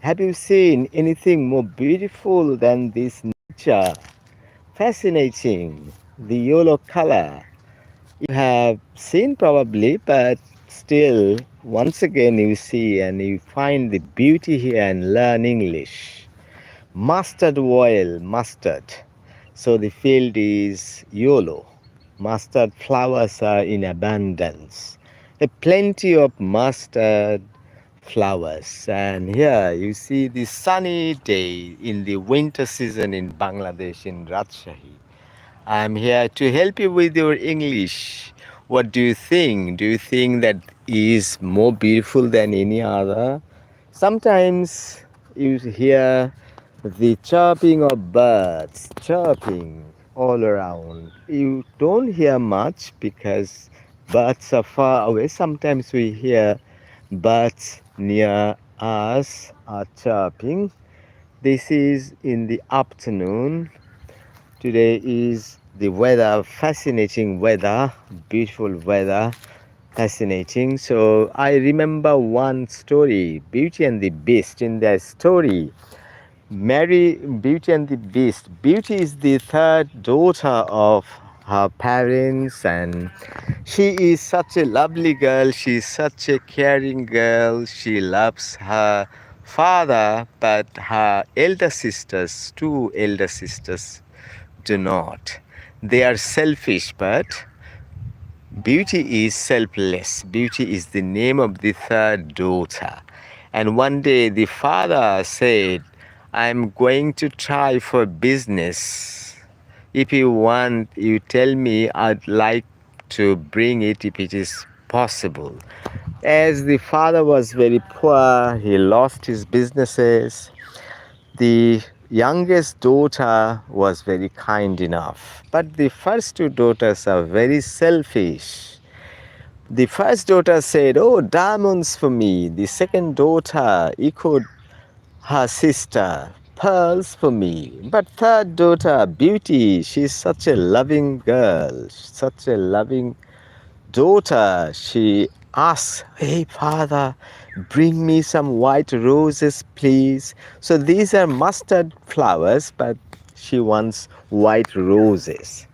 Have you seen anything more beautiful than this nature? Fascinating. The yellow color. You have seen probably, but still, once again, you see and you find the beauty here and learn English. Mustard oil, mustard. So the field is yellow. Mustard flowers are in abundance. Plenty of mustard flowers. And here you see the sunny day in the winter season in Bangladesh, in Rajshahi. I'm here to help you with your English. What do you think? Do you think that is more beautiful than any other? Sometimes you hear the chirping of birds, chirping all around. You don't hear much because birds are far away. Sometimes we hear birds near us are chirping. This is in the afternoon. Today is the weather, fascinating weather, beautiful weather, fascinating. So I remember one story, Beauty and the Beast. In that story, Mary, Beauty and the Beast. Beauty is the third daughter of her parents, and she is such a lovely girl. She is such a caring girl. She loves her father, but her elder sisters, two elder sisters, do not. They are selfish, but Beauty is selfless. Beauty is the name of the third daughter. And one day the father said, I'm going to try for business. If you want, you tell me, I'd like to bring it if it is possible. As the father was very poor, he lost his businesses. The youngest daughter was very kind enough, but the first two daughters are very selfish. The first daughter said, "Oh, diamonds for me." The second daughter echoed her sister, "Pearls for me." But third daughter, Beauty, she's such a loving girl, such a loving daughter. She asks, "Hey, father, bring me some white roses, please." So these are mustard flowers, but she wants white roses.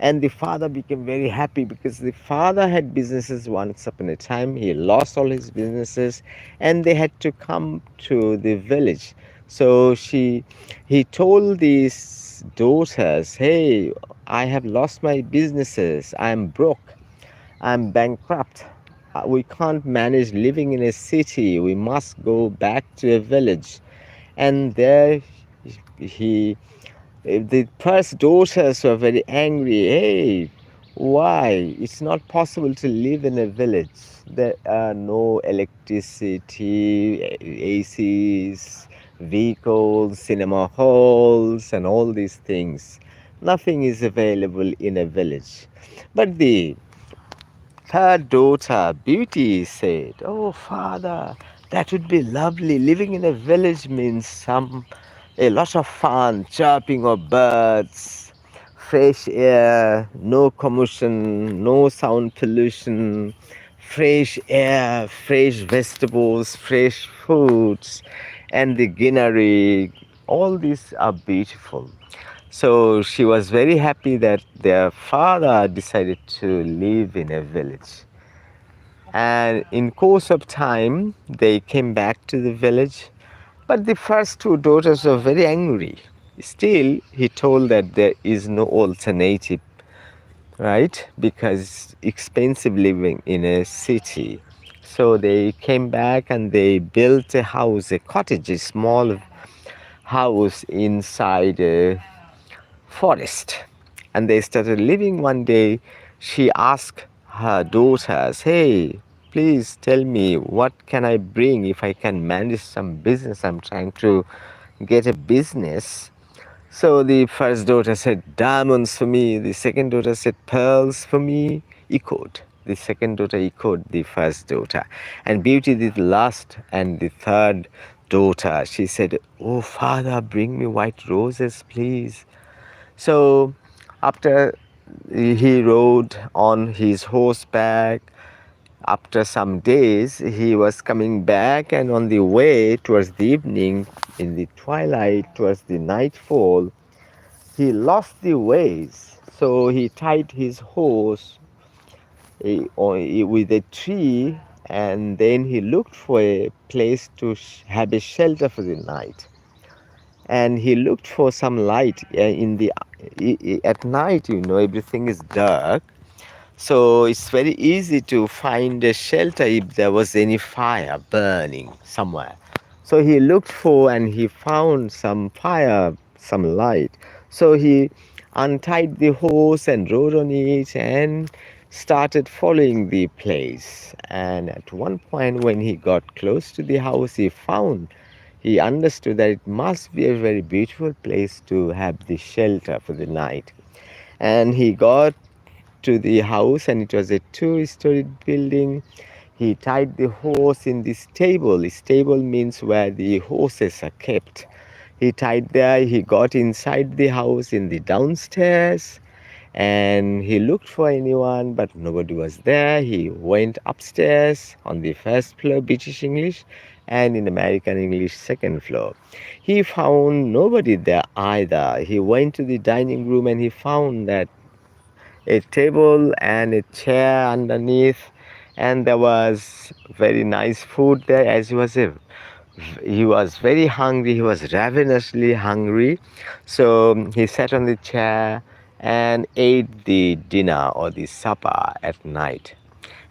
And the father became very happy because the father had businesses once upon a time. He lost all his businesses and they had to come to the village. So he told these daughters, "Hey, I have lost my businesses. I'm broke. I'm bankrupt. We can't manage living in a city. We must go back to a village." And there he, the first daughters were very angry. "Hey, why? It's not possible to live in a village. There are no electricity, ACs, vehicles, cinema halls, and all these things. Nothing is available in a village." But the her daughter, Beauty, said, "Oh, father, that would be lovely. Living in a village means a lot of fun, chirping of birds, fresh air, no commotion, no sound pollution, fresh air, fresh vegetables, fresh foods, and the greenery. All these are beautiful." So she was very happy that their father decided to live in a village. And in course of time, they came back to the village. But the first two daughters were very angry. Still, he told that there is no alternative, right? Because expensive living in a city. So they came back and they built a house, a cottage, a small house inside a forest. And they started living. One day. She asked her daughters, "Hey, please tell me, what can I bring if I can manage some business? I'm trying to get a business." So the first daughter said, "Diamonds for me." The second daughter said, "Pearls for me." Echoed. The second daughter echoed the first daughter. And Beauty, the last and the third daughter, she said, "Oh, father, bring me white roses, please." So after he rode on his horseback, After some days, he was coming back, and on the way towards the evening, in the twilight, towards the nightfall, he lost the ways. So he tied his horse with a tree, and then he looked for a place to have a shelter for the night. And he looked for some light in the at night. Everything is dark, so it's very easy to find a shelter if there was any fire burning somewhere. So he looked for and he found some fire, some light. So he untied the horse and rode on it and started following the place. And at one point, when he got close to the house, he understood that it must be a very beautiful place to have the shelter for the night. And he got to the house, and it was a two-storied building. He tied the horse in the stable. The stable means where the horses are kept. He tied there. He got inside the house in the downstairs, and he looked for anyone, but nobody was there. He went upstairs on the first floor, British English, and in American English, second floor. He found nobody there either. He went to the dining room and he found that a table and a chair underneath, and there was very nice food there. As he was very hungry, he was ravenously hungry, so he sat on the chair and ate the dinner or the supper at night.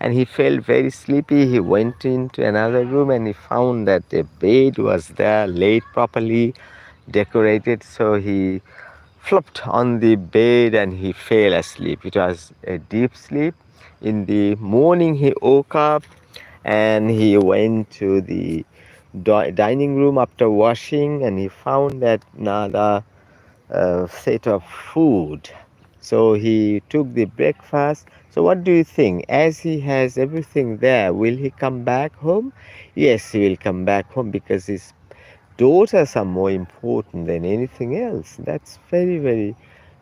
And he felt very sleepy. He went into another room and he found that the bed was there, laid properly, decorated. So he flopped on the bed and he fell asleep. It was a deep sleep. In the morning, he woke up and he went to the dining room after washing, and he found that another set of food. So he took the breakfast. So, what do you think? As he has everything there, will he come back home? Yes, he will come back home because his daughters are more important than anything else. That's very, very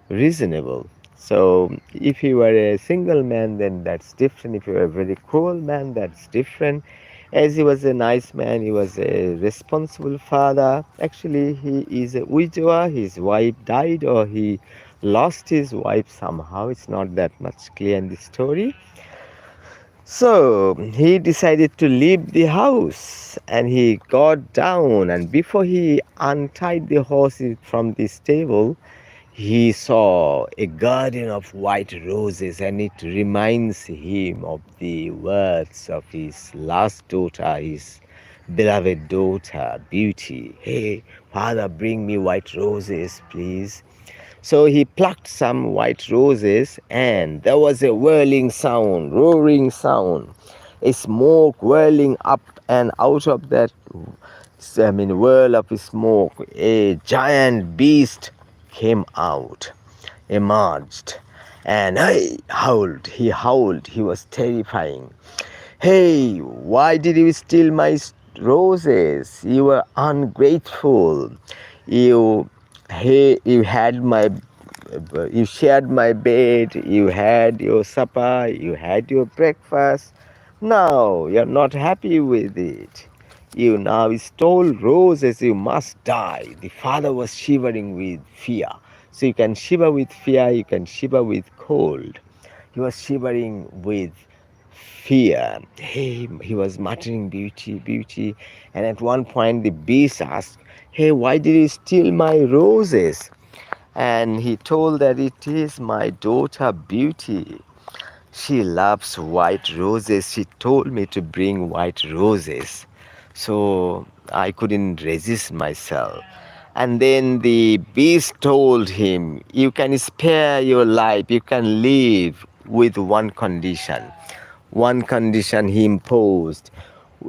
reasonable. So, if he were a single man, then that's different. If he were a very cruel man, that's different. As he was a nice man, he was a responsible father. Actually, he is a widower. His wife died, or he lost his wife somehow. It's not that much clear in the story. So he decided to leave the house, and he got down, and before he untied the horse from the stable, he saw a garden of white roses, and it reminds him of the words of his last daughter, his beloved daughter, Beauty. Hey, father, bring me white roses, please. So he plucked some white roses, and there was a whirling sound, roaring sound, a smoke whirling up, and out of that, whirl of smoke, a giant beast came out, emerged, and he howled, he was terrifying. Hey, why did you steal my roses? You were ungrateful. You, you had my, you shared my bed. You had your supper. You had your breakfast. Now you're not happy with it. You now stole roses. You must die. The father was shivering with fear. So you can shiver with fear. You can shiver with cold. He was shivering with fear. Hey, he was muttering, Beauty, Beauty. And at one point, the beast asked, Hey, why did you steal my roses? And he told that it is my daughter, Beauty. She loves white roses. She told me to bring white roses. So I couldn't resist myself. And then the beast told him, You can spare your life, you can live with one condition. One condition he imposed.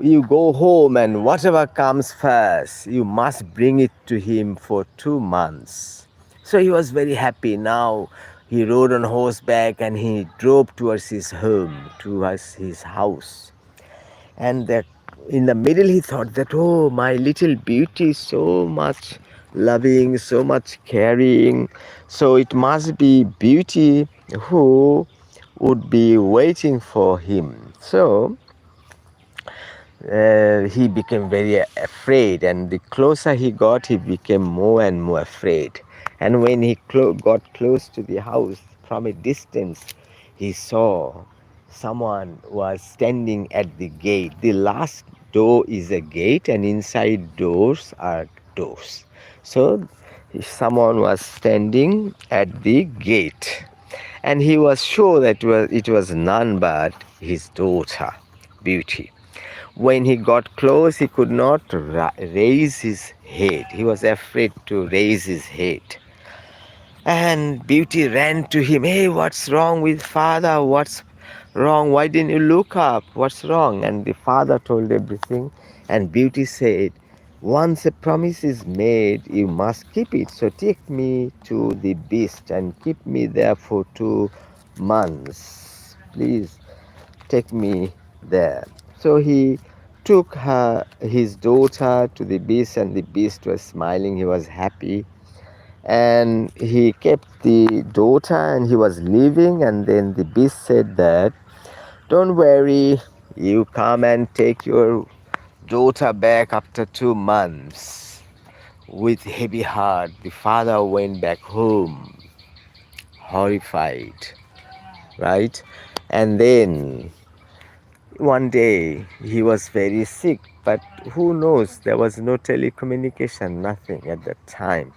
You go home, and whatever comes first, you must bring it to him for 2 months. So he was very happy. Now he rode on horseback and he drove towards his home, towards his house. And in the middle, he thought that, oh, my little Beauty is so much loving, so much caring. So it must be Beauty who would be waiting for him. So he became very afraid, and the closer he got, he became more and more afraid. And when he got close to the house from a distance, he saw someone was standing at the gate. The last door is a gate, and inside doors are doors. So someone was standing at the gate, and he was sure that it was none but his daughter, Beauty. When he got close, he could not raise his head. He was afraid to raise his head. And Beauty ran to him. Hey, what's wrong with father? What's wrong? Why didn't you look up? What's wrong? And the father told everything. And Beauty said, once a promise is made, you must keep it. So take me to the beast and keep me there for 2 months. Please take me there. So he took his daughter to the beast, and the beast was smiling. He was happy, and he kept the daughter, and he was leaving. And then the beast said that, don't worry, you come and take your daughter back after 2 months. With heavy heart, the father went back home, horrified, right? And then one day he was very sick, but who knows? There was no telecommunication, nothing at that time.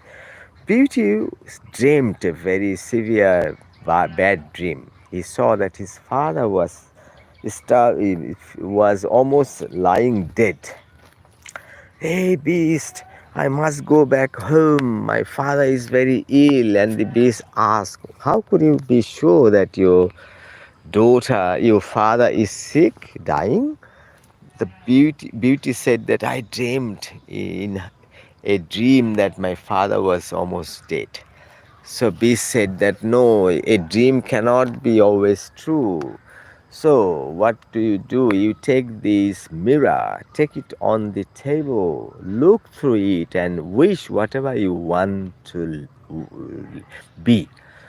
Beauty dreamed a very severe bad dream. He saw that his father was almost lying dead. Hey beast, I must go back home. My father is very ill. And the beast asked, how could you be sure that your father is sick, dying? The beauty said that I dreamed in a dream that my father was almost dead. So Beast said that no, a dream cannot be always true. So what do? You take this mirror, take it on the table, look through it, and wish whatever you want to be.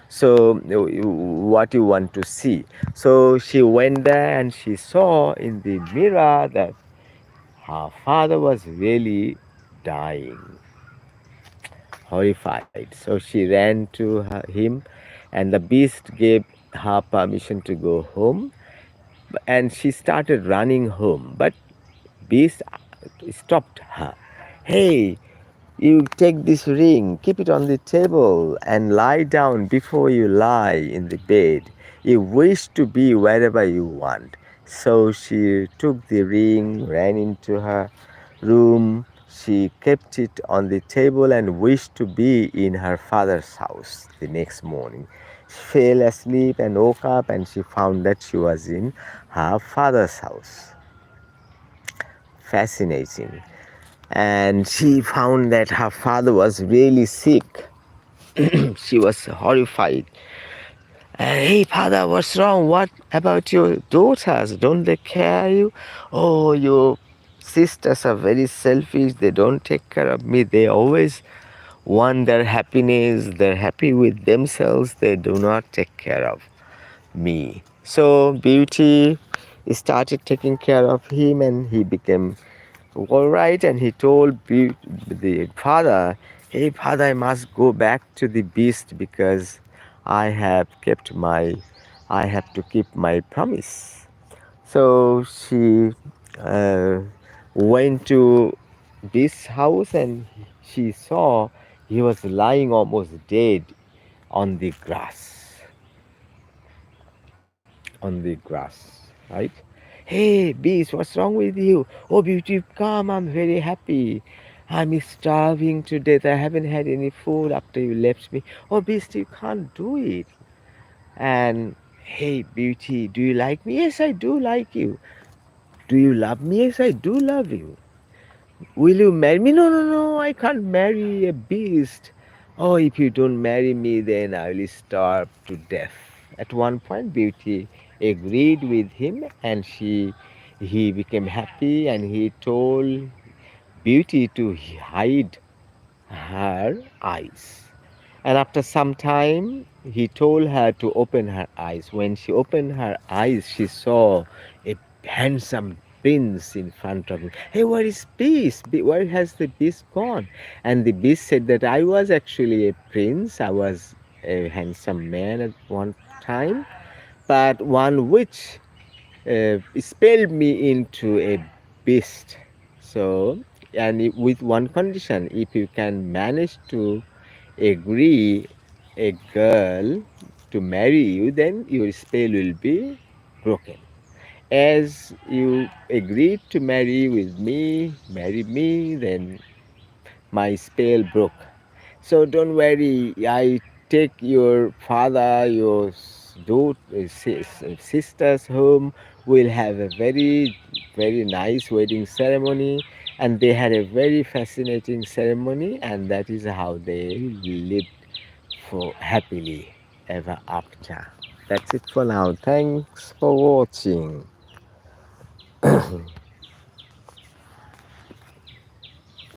So what you want to see. So she went there, and she saw in the mirror that her father was really dying, horrified. So she ran to him, and the beast gave her permission to go home, and she started running home. But beast stopped her. Hey, you take this ring, keep it on the table, and lie down before you lie in the bed. You wish to be wherever you want. So she took the ring, ran into her room. She kept it on the table and wished to be in her father's house the next morning. She fell asleep and woke up, and she found that she was in her father's house. Fascinating. And she found that her father was really sick. She was horrified. Hey, father, what's wrong? What about your daughters? Don't they care you? Oh, your sisters are very selfish. They don't take care of me. They always want their happiness. They're happy with themselves. They do not take care of me. So Beauty started taking care of him, and he became all right. And he told the father, hey father, I must go back to the beast because I have I have to keep my promise. So she uh, went to beast's house, and she saw he was lying almost dead on the grass, right? Hey, beast, what's wrong with you? Oh, beauty, come, I'm very happy. I'm starving to death. I haven't had any food after you left me. Oh, beast, you can't do it. And hey, beauty, do you like me? Yes, I do like you. Do you love me? Yes, I do love you. Will you marry me? No, no, no, I can't marry a beast. Oh, if you don't marry me, then I will starve to death. At one point, Beauty agreed with him, and he became happy, and he told Beauty to hide her eyes. And after some time, he told her to open her eyes. When she opened her eyes, she saw a handsome prince in front of him. Hey, where is beast? Where has the beast gone? And the beast said that I was actually a prince. I was a handsome man at one time, but one witch spelled me into a beast. So, and with one condition, if you can manage to agree a girl to marry you, then your spell will be broken. As you agreed to marry me, then my spell broke. So don't worry, I take your father, your sisters home. We'll have a very, very nice wedding ceremony. And they had a very fascinating ceremony, and that is how they lived for happily ever after. That's it for now. Thanks for watching.